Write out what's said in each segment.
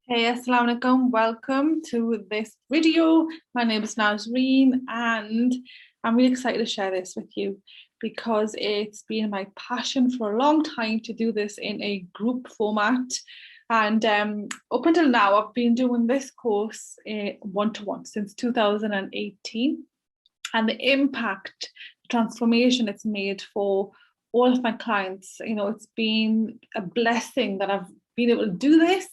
Hey, Assalamu alaikum. Welcome to this video. My name is Nazreen and I'm really excited to share this with you because it's been my passion for a long time to do this in a group format. And up until now, I've been doing this course one-to-one since 2018. And the impact, transformation it's made for all of my clients, it's been a blessing that I've been able to do this.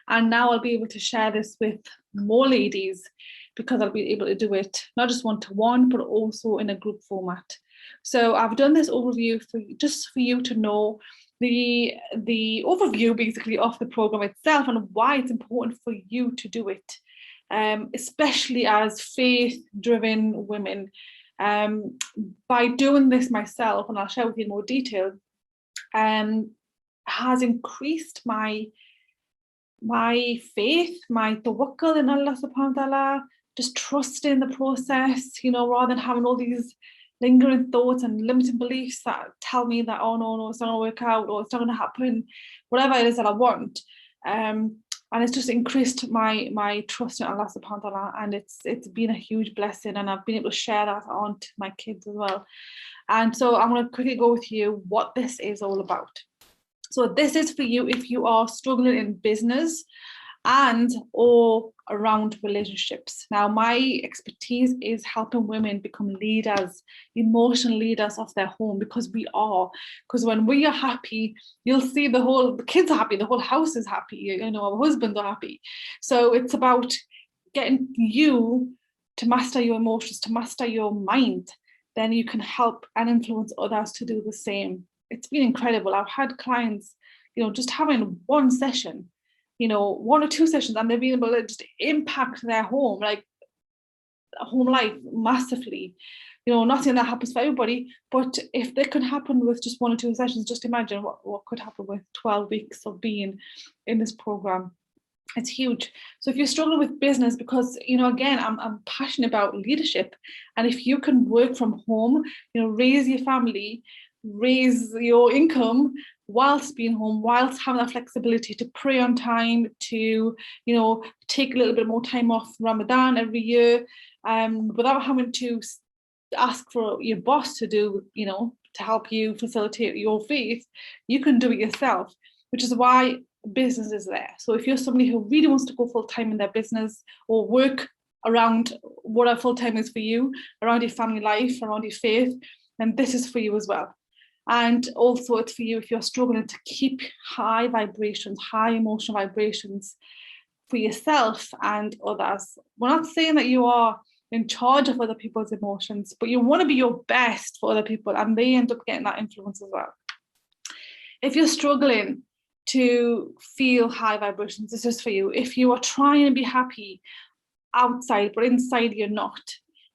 And now I'll be able to share this with more ladies because I'll be able to do it not just one-to-one, but also in a group format. So I've done this overview for you to know the overview basically of the program itself and why it's important for you to do it, especially as faith-driven women. By doing this myself, and I'll share with you in more detail, has increased my faith, my tawakkul in Allah subhanahu wa ta'ala, just trusting the process, rather than having all these lingering thoughts and limiting beliefs that tell me that, oh no, it's not gonna work out, or it's not gonna happen, whatever it is that I want. And it's just increased my trust in Allah subhanahu wa ta'ala, and it's been a huge blessing, and I've been able to share that on to my kids as well. And so I'm going to quickly go with you what this is all about. So this is for you if you are struggling in business and or around relationships. Now, my expertise is helping women become leaders, emotional leaders of their home, because we are. Because when we are happy, you'll see the kids are happy, the whole house is happy, our husbands are happy. So it's about getting you to master your emotions, to master your mind. Then you can help and influence others to do the same. It's been incredible. I've had clients, just having one session, 1 or 2 sessions, and they've been able to just impact their home, like home life massively. Not saying that happens for everybody, but if that could happen with just 1 or 2 sessions, just imagine what could happen with 12 weeks of being in this program. It's huge. So if you're struggling with business, because again, I'm passionate about leadership, and if you can work from home, raise your family, raise your income whilst being home, whilst having that flexibility to pray on time, to take a little bit more time off Ramadan every year, without having to ask for your boss to do, to help you facilitate your faith, you can do it yourself, which is why business is there. So if you're somebody who really wants to go full-time in their business or work around what a full-time is for you, around your family life, around your faith, then this is for you as well. And also it's for you if you're struggling to keep high vibrations, high emotional vibrations for yourself and others. We're not saying that you are in charge of other people's emotions, but you want to be your best for other people, and they end up getting that influence as well. If you're struggling to feel high vibrations, this is for you. If you are trying to be happy outside, but inside you're not.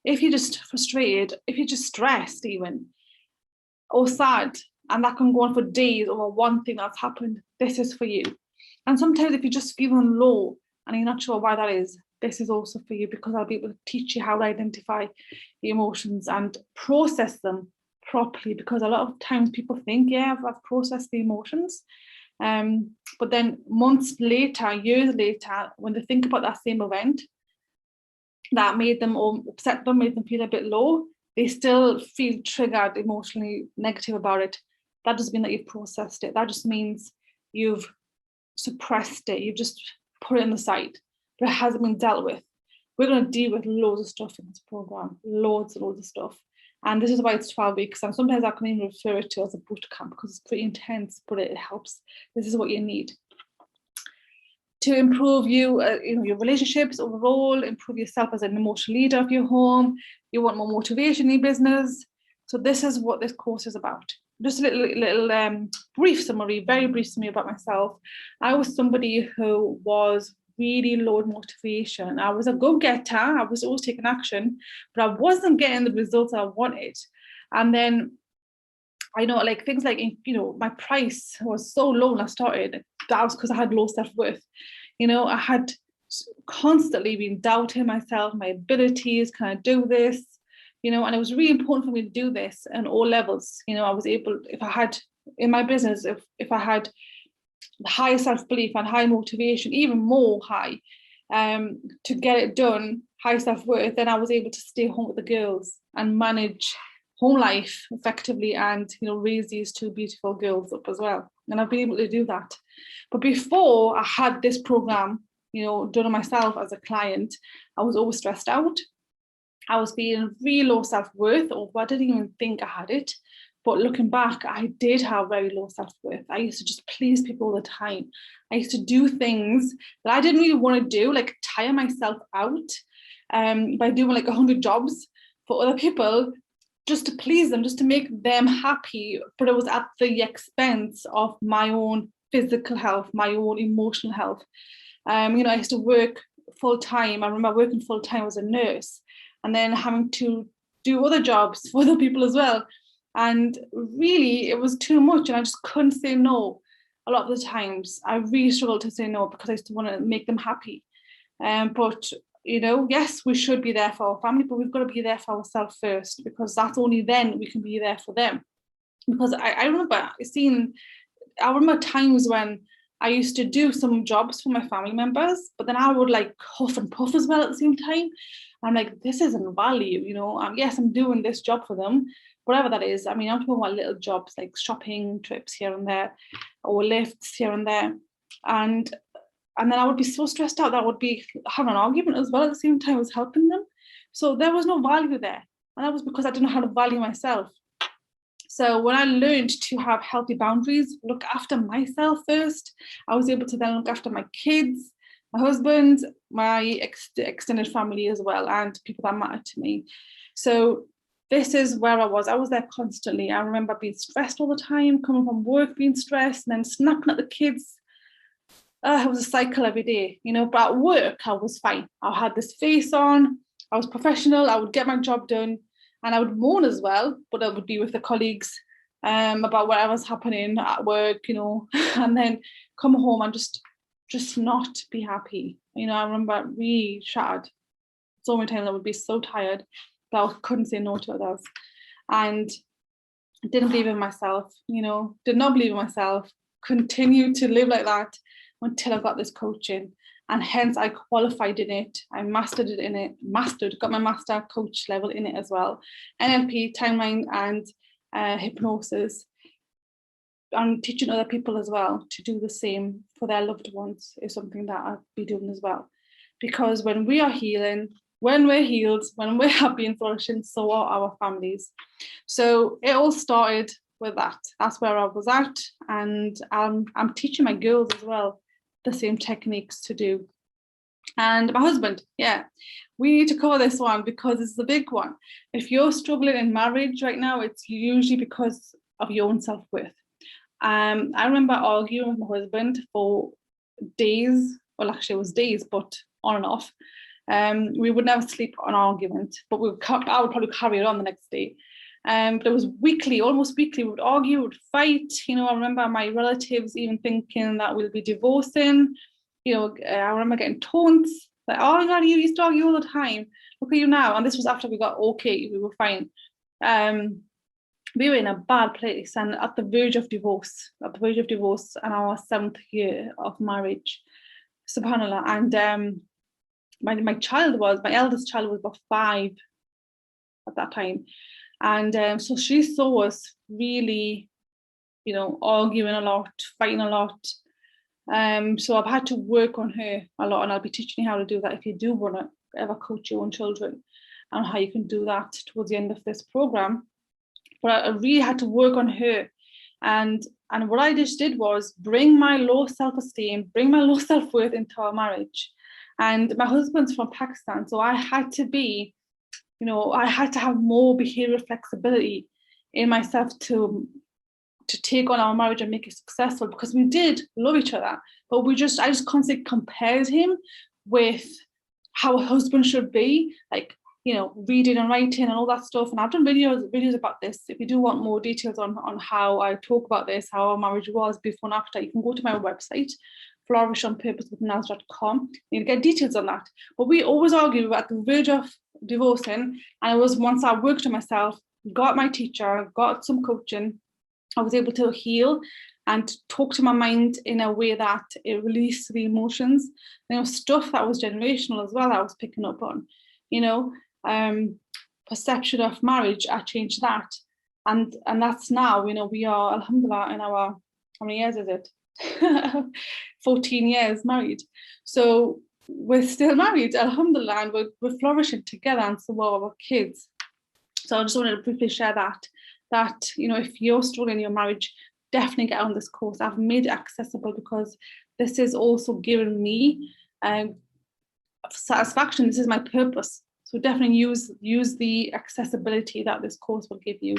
If you're just frustrated, if you're just stressed even, or sad, and that can go on for days over one thing that's happened, this is for you. And sometimes if you're just feeling low and you're not sure why that is, this is also for you, because I'll be able to teach you how to identify the emotions and process them properly, because a lot of times people think, yeah, I've processed the emotions, but then months later, years later, when they think about that same event that made them or upset them, made them feel a bit low, they still feel triggered, emotionally negative about it. That doesn't mean that you've processed it. That just means you've suppressed it. You've just put it on the side, but it hasn't been dealt with. We're going to deal with loads of stuff in this program, loads of stuff. And this is why it's 12 weeks. And sometimes I can even refer it to as a boot camp because it's pretty intense, but it helps. This is what you need to improve your relationships overall, improve yourself as an emotional leader of your home. You want more motivation in your business. So this is what this course is about. Just a little brief summary, very brief summary about myself. I was somebody who was really low in motivation. I was a go-getter. I was always taking action, but I wasn't getting the results I wanted. And then I know, like things like, my price was so low when I started. That was because I had low self-worth. I had constantly been doubting myself, my abilities, can I do this? And it was really important for me to do this on all levels. I was able, if I had in my business, if I had high self-belief and high motivation, even more high, to get it done, high self-worth, then I was able to stay home with the girls and manage home life effectively, and raise these two beautiful girls up as well. And I've been able to do that. But before I had this program, done on myself as a client, I was always stressed out. I was feeling really low self-worth, or I didn't even think I had it. But looking back, I did have very low self-worth. I used to just please people all the time. I used to do things that I didn't really want to do, like tire myself out by doing like 100 jobs for other people, just to please them, just to make them happy. But it was at the expense of my own physical health, my own emotional health. I used to work full-time. I remember working full-time as a nurse, and then having to do other jobs for other people as well. And really, it was too much, and I just couldn't say no. A lot of the times, I really struggled to say no because I used to want to make them happy. But yes, we should be there for our family, but we've got to be there for ourselves first, because that's only then we can be there for them. Because I remember times when I used to do some jobs for my family members, but then I would like huff and puff as well at the same time. I'm like, this isn't value, yes, I'm doing this job for them, whatever that is. I mean, I'm talking about little jobs like shopping trips here and there, or lifts here and there. And then I would be so stressed out that I would be having an argument as well at the same time as helping them. So there was no value there. And that was because I didn't know how to value myself. So when I learned to have healthy boundaries, look after myself first, I was able to then look after my kids, my husband, my extended family as well, and people that matter to me. So this is where I was. I was there constantly. I remember being stressed all the time, coming from work, being stressed, and then snapping at the kids. It was a cycle every day, but at work, I was fine. I had this face on, I was professional, I would get my job done, and I would moan as well, but I would be with the colleagues about whatever's happening at work, and then come home and just not be happy. I remember really shattered. So many times I would be so tired that I couldn't say no to others, and didn't believe in myself, did not believe in myself, continued to live like that until I got this coaching. And hence I qualified in it. I mastered it in it, got my master coach level in it as well. NLP, timeline, and hypnosis. I'm teaching other people as well to do the same for their loved ones is something that I'll be doing as well. Because when we are healing, when we're healed, when we're happy and flourishing, so are our families. So it all started with that. That's where I was at. And I'm teaching my girls as well the same techniques to do. And my husband, we need to cover this one because it's the big one. If you're struggling in marriage right now, it's usually because of your own self-worth. I remember arguing with my husband for days. Well, actually it was days, but on and off. We would never sleep on argument, but I would probably carry it on the next day. But it was weekly, almost weekly. We would argue, we would fight. I remember my relatives even thinking that we'll be divorcing. I remember getting taunts like, "Oh my God, you used to argue all the time. Look at you now." And this was after we got okay, we were fine. We were in a bad place and at the verge of divorce, in our 7th year of marriage. SubhanAllah. And my eldest child was about 5 at that time. And so she saw us really, arguing a lot, fighting a lot. So I've had to work on her a lot, and I'll be teaching you how to do that if you do want to ever coach your own children, and how you can do that towards the end of this program. But I really had to work on her. And what I just did was bring my low self-esteem, bring my low self-worth into our marriage. And my husband's from Pakistan, so I had to be, I had to have more behavioral flexibility in myself to take on our marriage and make it successful, because we did love each other, but I just constantly compared him with how a husband should be, like, reading and writing and all that stuff. And I've done videos about this. If you do want more details on how I talk about this, how our marriage was before and after, you can go to my website, flourishonpurposewithnaz.com. You get details on that. But we always argue, we were at the verge of divorcing, and it was once I worked on myself, got my teacher, got some coaching, I was able to heal and talk to my mind in a way that it released the emotions. Stuff that was generational as well, I was picking up on, perception of marriage, I changed that. And that's now, we are, alhamdulillah, in our, how many years is it? 14 years married. So we're still married, alhamdulillah, and we're flourishing together, and so are our kids. So I just wanted to briefly share that if you're struggling in your marriage, definitely get on this course. I've made it accessible because this is also giving me satisfaction. This is my purpose. So definitely use the accessibility that this course will give you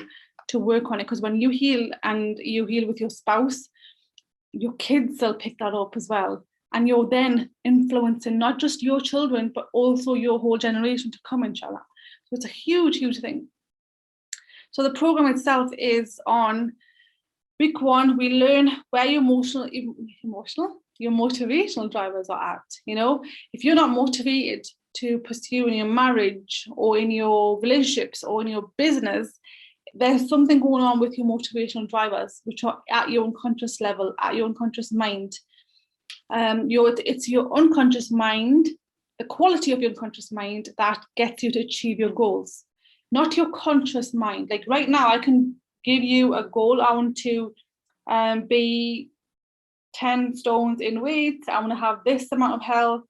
to work on it. Because when you heal, and you heal with your spouse, your kids will pick that up as well. And you're then influencing not just your children, but also your whole generation to come, inshallah. So it's a huge, huge thing. So the program itself is on week 1. We learn where your motivational drivers are at. If you're not motivated to pursue in your marriage or in your relationships or in your business, there's something going on with your motivational drivers, which are at your unconscious level, at your unconscious mind. It's your unconscious mind, the quality of your unconscious mind, that gets you to achieve your goals, not your conscious mind. Like right now, I can give you a goal. I want to be 10 stones in weight. I want to have this amount of health,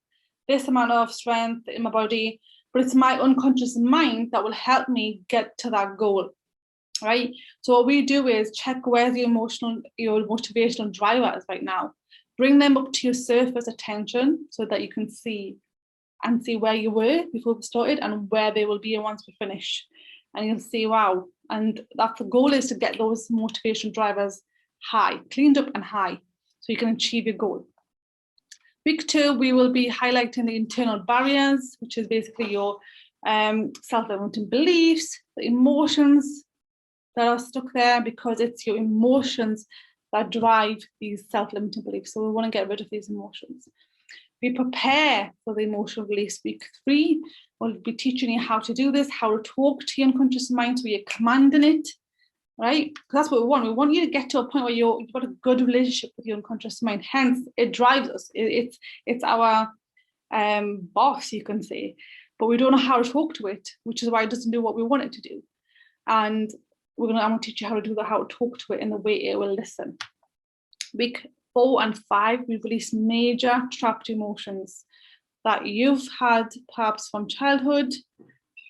this amount of strength in my body, but it's my unconscious mind that will help me get to that goal, right? So what we do is check where's your motivational drivers right now. Bring them up to your surface attention so that you can see where you were before we started and where they will be once we finish. And you'll see, wow. And that's the goal, is to get those motivation drivers high, cleaned up and high, so you can achieve your goal. Week 2, we will be highlighting the internal barriers, which is basically your self-limiting beliefs, the emotions that are stuck there, because it's your emotions that drive these self-limiting beliefs. So we want to get rid of these emotions. We prepare for the emotional release. Week 3, we'll be teaching you how to do this, how to talk to your unconscious mind, so you're commanding it, right? Because that's what we want. We want you to get to a point where you've got a good relationship with your unconscious mind. Hence, it drives us. It's our boss, you can say. But we don't know how to talk to it, which is why it doesn't do what we want it to do. And I'm going to teach you how to do that, how to talk to it in the way it will listen. Week 4 and 5, we've released major trapped emotions that you've had perhaps from childhood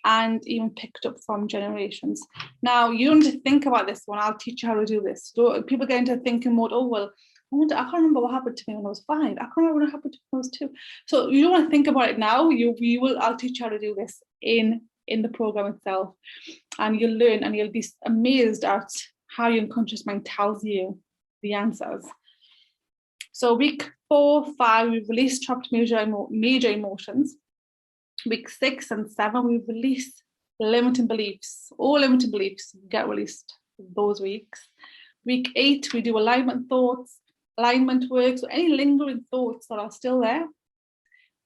and even picked up from generations. Now, you don't need to think about this one. I'll teach you how to do this. So people get into thinking mode, oh, well, I can't remember what happened to me when I was 5. I can't remember what happened to me when I was 2. So you don't want to think about it now. I'll teach you how to do this in the program itself. And you'll learn, and you'll be amazed at how your unconscious mind tells you the answers. So week 4, 5, we've released trapped major emotions. Week 6 and 7, we've released limiting beliefs. All limiting beliefs get released those weeks. Week 8, we do alignment work. So any lingering thoughts that are still there,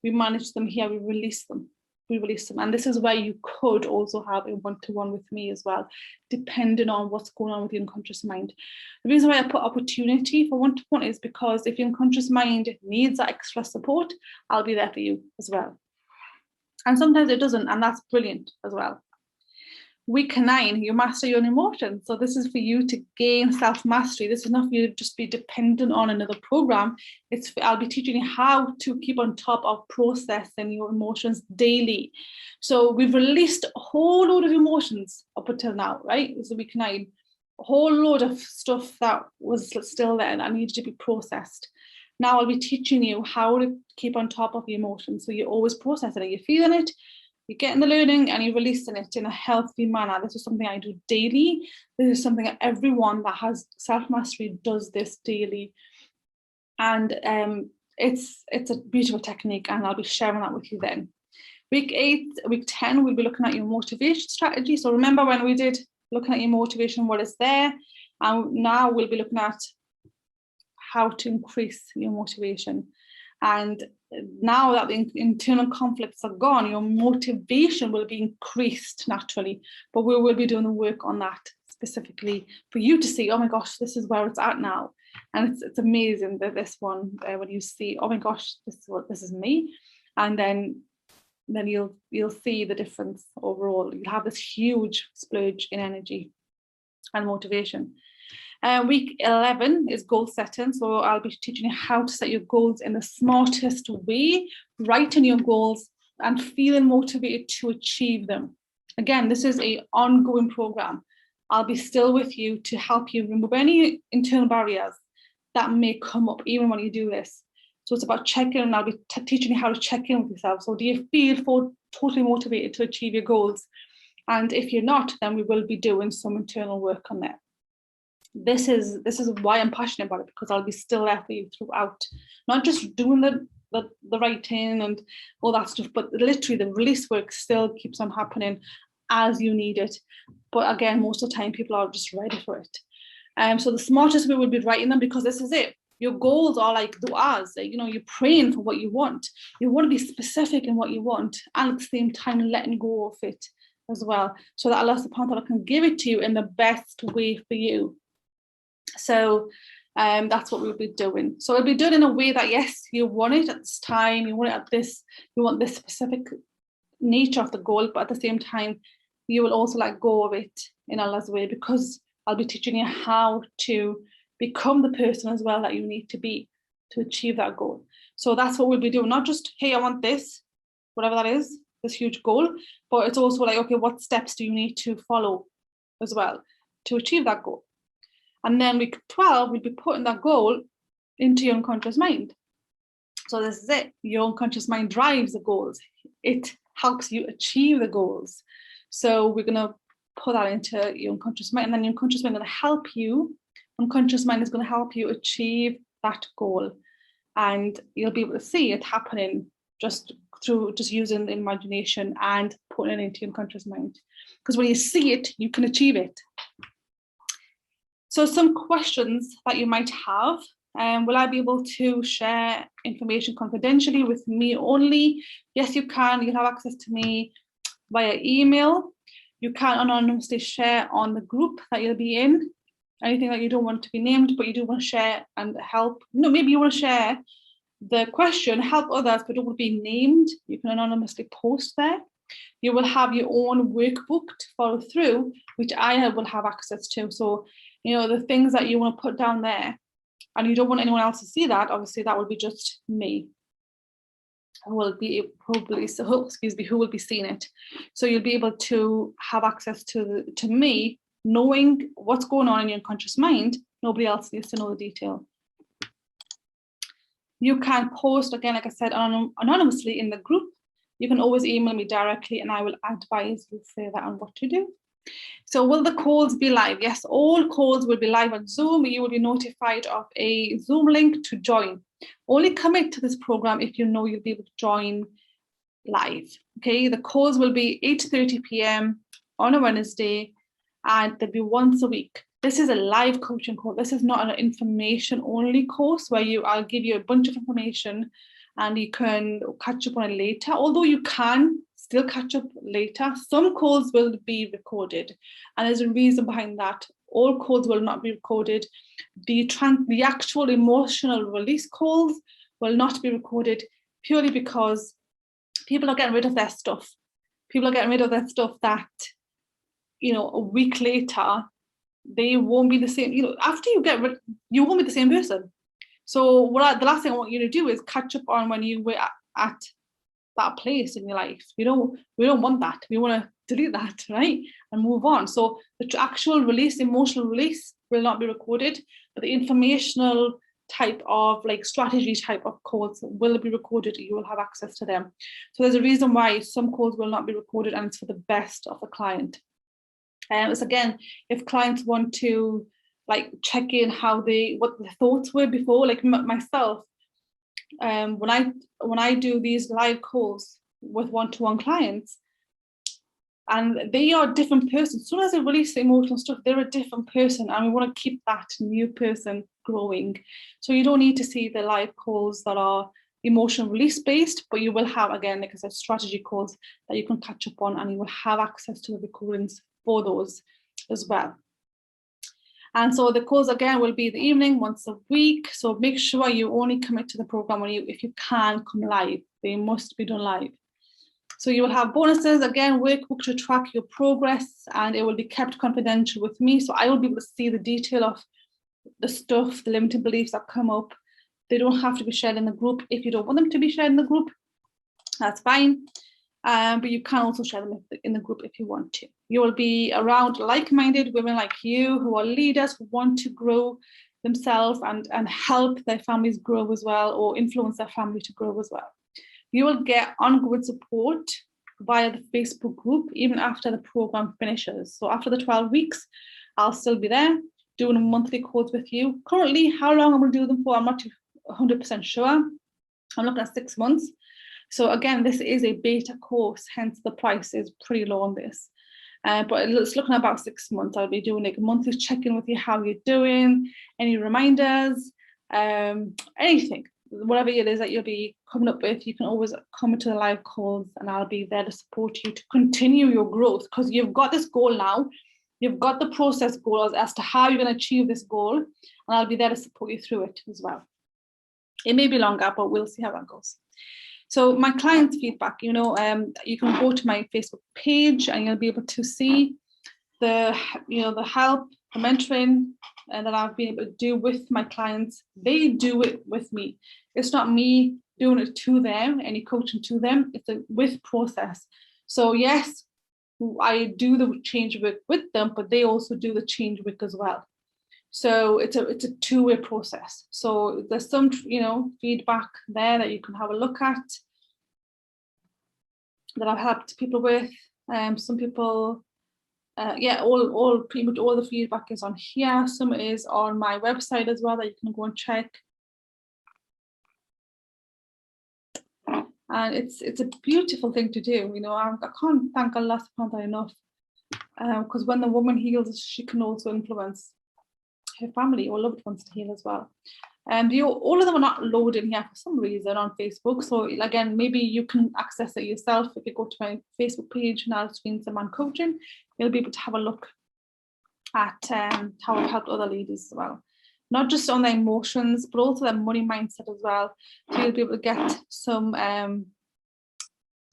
we manage them here, we release them. And this is where you could also have a one-to-one with me as well, depending on what's going on with your unconscious mind. The reason why I put opportunity for one-to-one is because if your unconscious mind needs that extra support, I'll be there for you as well. And sometimes it doesn't, and that's brilliant as well. Week 9, you master your own emotions. So this is for you to gain self-mastery. This is not for you to just be dependent on another program. I'll be teaching you how to keep on top of processing your emotions daily. So we've released a whole load of emotions up until now, right? This is week 9. A whole load of stuff that was still there and that needed to be processed. Now I'll be teaching you how to keep on top of the emotions. So you're always processing it. You're feeling it, you're getting the learning, and you're releasing it in a healthy manner. This is something I do daily. This is something that everyone that has self-mastery does this daily. And it's a beautiful technique, and I'll be sharing that with you then. Week 10, we'll be looking at your motivation strategy. So remember when we did looking at your motivation, what is there? And now we'll be looking at how to increase your motivation. And now that the internal conflicts are gone, your motivation will be increased naturally, but we will be doing the work on that specifically for you to see, oh my gosh, this is where it's at now. And it's amazing that this one, when you see, oh my gosh, this is me. And then you'll see the difference overall. You'll have this huge splurge in energy and motivation. Week 11 is goal setting. So I'll be teaching you how to set your goals in the smartest way, writing your goals and feeling motivated to achieve them. Again, this is an ongoing program. I'll be still with you to help you remove any internal barriers that may come up even when you do this. So it's about checking, and I'll be teaching you how to check in with yourself. So do you feel totally motivated to achieve your goals? And if you're not, then we will be doing some internal work on that. This is why I'm passionate about it, because I'll be still there for you throughout, not just doing the writing and all that stuff, but literally the release work still keeps on happening as you need it. But again, most of the time people are just ready for it. So the smartest way would be writing them, because this is it. Your goals are like du'as, you're praying for what you want. You want to be specific in what you want, and at the same time letting go of it as well, so that Allah subhanahu wa ta'ala can give it to you in the best way for you. So that's what we'll be doing. So it'll be done in a way that, yes, you want it at this time, you want it at this, you want this specific nature of the goal, but at the same time, you will also let go of it in Allah's way, because I'll be teaching you how to become the person as well that you need to be to achieve that goal. So that's what we'll be doing. Not just, hey, I want this, whatever that is, this huge goal, but it's also like, okay, what steps do you need to follow as well to achieve that goal? And then week 12, we'll be putting that goal into your unconscious mind. So this is it. Your unconscious mind drives the goals. It helps you achieve the goals. So we're going to put that into your unconscious mind, and then your unconscious mind is going to help you. Unconscious mind is going to help you achieve that goal. And you'll be able to see it happening just through using the imagination and putting it into your unconscious mind. Because when you see it, you can achieve it. So some questions that you might have. Will I be able to share information confidentially with me only? Yes, you can. You have access to me via email. You can anonymously share on the group that you'll be in. Anything that you don't want to be named, but you do want to share and help. Maybe you want to share the question, help others, but don't want to be named. You can anonymously post there. You will have your own workbook to follow through, which I will have access to. So, the things that you want to put down there, and you don't want anyone else to see that, obviously that will be just me who will be seeing it. So you'll be able to have access to me, knowing what's going on in your unconscious mind. Nobody else needs to know the detail. You can post, again, like I said, anonymously in the group. You can always email me directly and I will advise you further on what to do. So will the calls be live? Yes, all calls will be live on Zoom. You will be notified of a Zoom link to join. Only commit to this program if you know you'll be able to join live. Okay, the calls will be 8:30 p.m. on a Wednesday, and they'll be once a week. This is a live coaching call. This is not an information only course where I'll give you a bunch of information and you can catch up on it later. Although you can still catch up later, some calls will be recorded, and there's a reason behind that. All calls will not be recorded. The actual emotional release calls will not be recorded, purely because people are getting rid of their stuff. People are getting rid of their stuff that, a week later, they won't be the same. After you get rid, you won't be the same person. So the last thing I want you to do is catch up on when you were at that place in your life. We don't want that. We want to delete that, right? And move on. So the actual release, emotional release, will not be recorded, but the informational type of strategy type of calls will be recorded. You will have access to them. So there's a reason why some calls will not be recorded, and it's for the best of the client. It's again, if clients want to check in what the thoughts were before, like myself, when I do these live calls with one-to-one clients, and they are different persons. As soon as they release the emotional stuff, they're a different person, and we want to keep that new person growing. So you don't need to see the live calls that are emotional release based, but you will have, again, like I said, strategy calls that you can catch up on, and you will have access to the recordings for those as well. And so the calls again will be the evening once a week. So make sure you only commit to the program if you can come live. They must be done live. So you will have bonuses, again, workbook to track your progress, and it will be kept confidential with me. So I will be able to see the detail of the stuff, the limiting beliefs that come up. They don't have to be shared in the group. If you don't want them to be shared in the group, that's fine. But you can also share them in the group if you want to. You will be around like-minded women like you who are leaders, who want to grow themselves and help their families grow as well, or influence their family to grow as well. You will get ongoing support via the Facebook group, even after the program finishes. So after the 12 weeks, I'll still be there doing monthly calls with you. Currently, how long I'm going to do them for, I'm not 100% sure. I'm looking at 6 months. So again, this is a beta course, hence the price is pretty low on this. But it's looking at about 6 months. I'll be doing like a monthly check-in with you, how you're doing, any reminders, anything, whatever it is that you'll be coming up with. You can always come into the live calls and I'll be there to support you to continue your growth, because you've got this goal now. You've got the process goals as to how you're going to achieve this goal, and I'll be there to support you through it as well. It may be longer, but we'll see how that goes. So my clients' feedback, you can go to my Facebook page and you'll be able to see the help, the mentoring that I've been able to do with my clients. They do it with me. It's not me doing it to them, any coaching to them. It's a with process. So yes, I do the change work with them, but they also do the change work as well. So it's a two-way process. So there's some feedback there that you can have a look at that I've helped people with. Some people, all pretty much all the feedback is on here. Some is on my website as well that you can go and check. And it's a beautiful thing to do. I can't thank Allah subhanahu wa ta'ala enough, because when the woman heals, she can also influence her family or loved ones to heal as well. And all of them are not loaded here for some reason on Facebook. So again, maybe you can access it yourself. If you go to my Facebook page, Naz Zaman Coaching, you'll be able to have a look at how I've helped other ladies as well. Not just on their emotions, but also their money mindset as well. So you'll be able to get some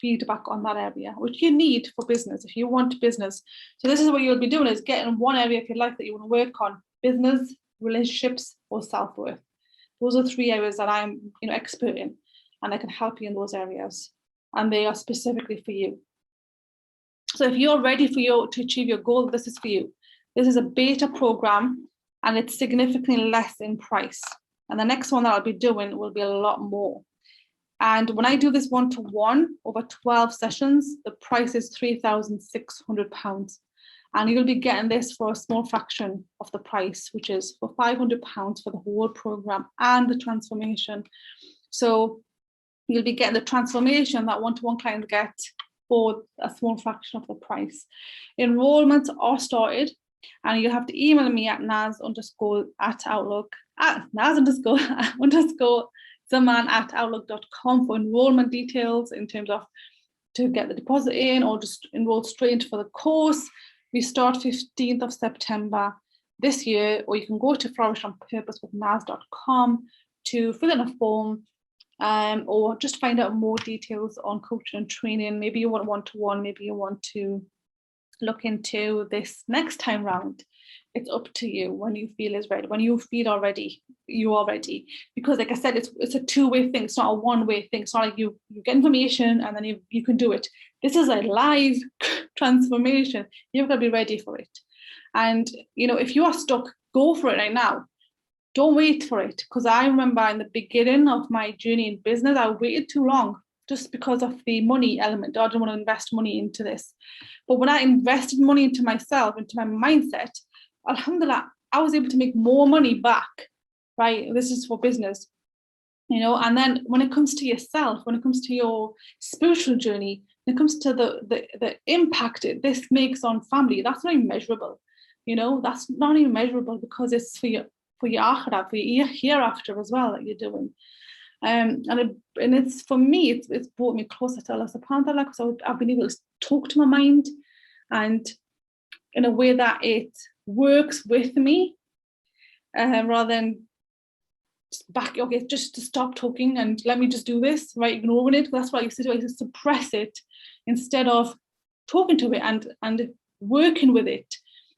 feedback on that area, which you need for business if you want business. So this is what you'll be doing, is getting one area of your life that you want to work on: business, relationships, or self-worth. Those are 3 areas that I'm expert in, and I can help you in those areas, and they are specifically for you. So if you're ready to achieve your goal, this is for you. This is a beta program, and it's significantly less in price. And the next one that I'll be doing will be a lot more. And when I do this one-to-one over 12 sessions, the price is £3,600. And you'll be getting this for a small fraction of the price, which is for £500 for the whole program and the transformation. So you'll be getting the transformation that one-to-one clients get for a small fraction of the price. Enrollments are started, and you have to email me at naz_@outlook.com for enrollment details in terms of to get the deposit in, or just enroll straight into for the course. We start 15th of September this year, or you can go to flourishontpurposewithnaz.com to fill in a form, or just find out more details on coaching and training. Maybe you want one-to-one, maybe you want to look into this next time round. It's up to you when you feel is ready. When you feel already, you are ready. Because like I said, it's a two-way thing. It's not a one-way thing. It's not like you get information and then you can do it. This is a live transformation. You've got to be ready for it. And if you are stuck, go for it right now. Don't wait for it. Because I remember in the beginning of my journey in business, I waited too long just because of the money element. I didn't want to invest money into this. But when I invested money into myself, into my mindset, alhamdulillah, I was able to make more money back, right? This is for business, and then when it comes to yourself, when it comes to your spiritual journey, when it comes to the impact this makes on family, that's not even measurable, that's not even measurable, because it's for your akhirah, for your hereafter as well that you're doing. And it's for me, it's brought me closer to Allah subhanahu wa ta'ala, because I've been able to talk to my mind, and in a way that it works with me rather than just to stop talking and let me just do this, right? Ignoring it. That's what I used to do. I used to suppress it instead of talking to it and working with it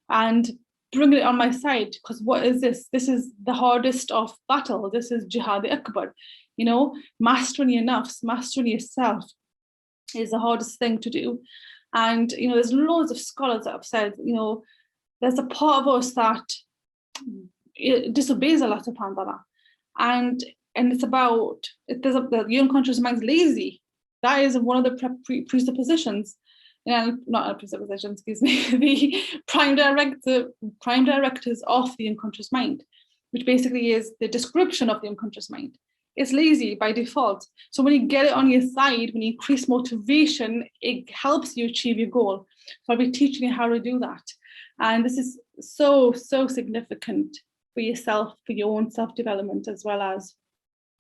and bringing it on my side. Because what is this? This is the hardest of battle. This is jihad akbar. Mastering your nafs, mastering yourself is the hardest thing to do. And there's loads of scholars that have said, there's a part of us that disobeys Allah subhanahu wa ta'ala. And it's about, the unconscious mind's lazy. That is one of the presuppositions, not presuppositions, excuse me, the prime directives of the unconscious mind, which basically is the description of the unconscious mind. It's lazy by default. So when you get it on your side, when you increase motivation, it helps you achieve your goal. So I'll be teaching you how to do that. And this is so, so significant for yourself, for your own self-development, as well as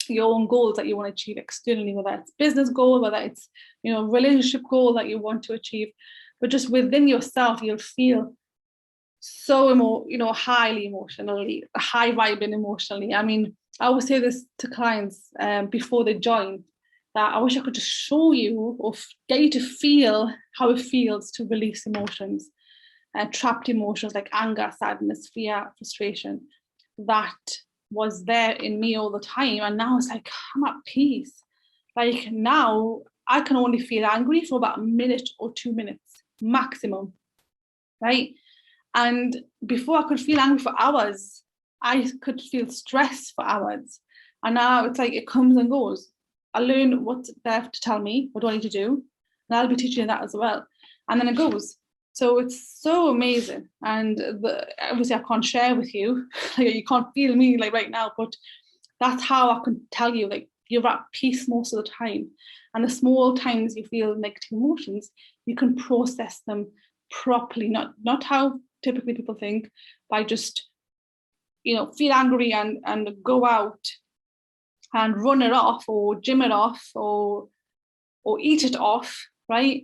your own goals that you want to achieve externally, whether it's business goal, whether it's relationship goal that you want to achieve. But just within yourself, you'll feel so highly emotionally, high vibing emotionally. I mean, I always say this to clients before they join, that I wish I could just show you or get you to feel how it feels to release emotions, trapped emotions like anger, sadness, fear, frustration. That was there in me all the time, and now it's like I'm at peace. Like now I can only feel angry for about a minute or 2 minutes maximum, right? And before I could feel angry for hours, I could feel stress for hours, and now it's like it comes and goes. I learn what they have to tell me, what do I need to do, and I'll be teaching you that as well, and then it goes. So it's so amazing. And obviously I can't share with you, like you can't feel me like right now, but that's how I can tell you, like you're at peace most of the time. And the small times you feel negative emotions, you can process them properly, not how typically people think, by just, feel angry and go out and run it off or gym it off or eat it off, right?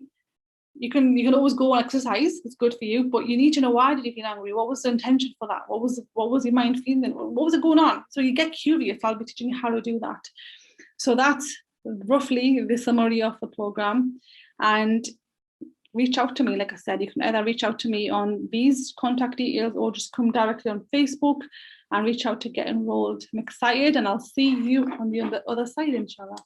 You can always go and exercise, it's good for you, but you need to know, why did you feel angry? What was the intention for that? What was your mind feeling? What was it going on? So you get curious. I'll be teaching you how to do that. So that's roughly the summary of the program. And reach out to me. Like I said, you can either reach out to me on these contact details or just come directly on Facebook and reach out to get enrolled. I'm excited, and I'll see you on the other side, inshallah.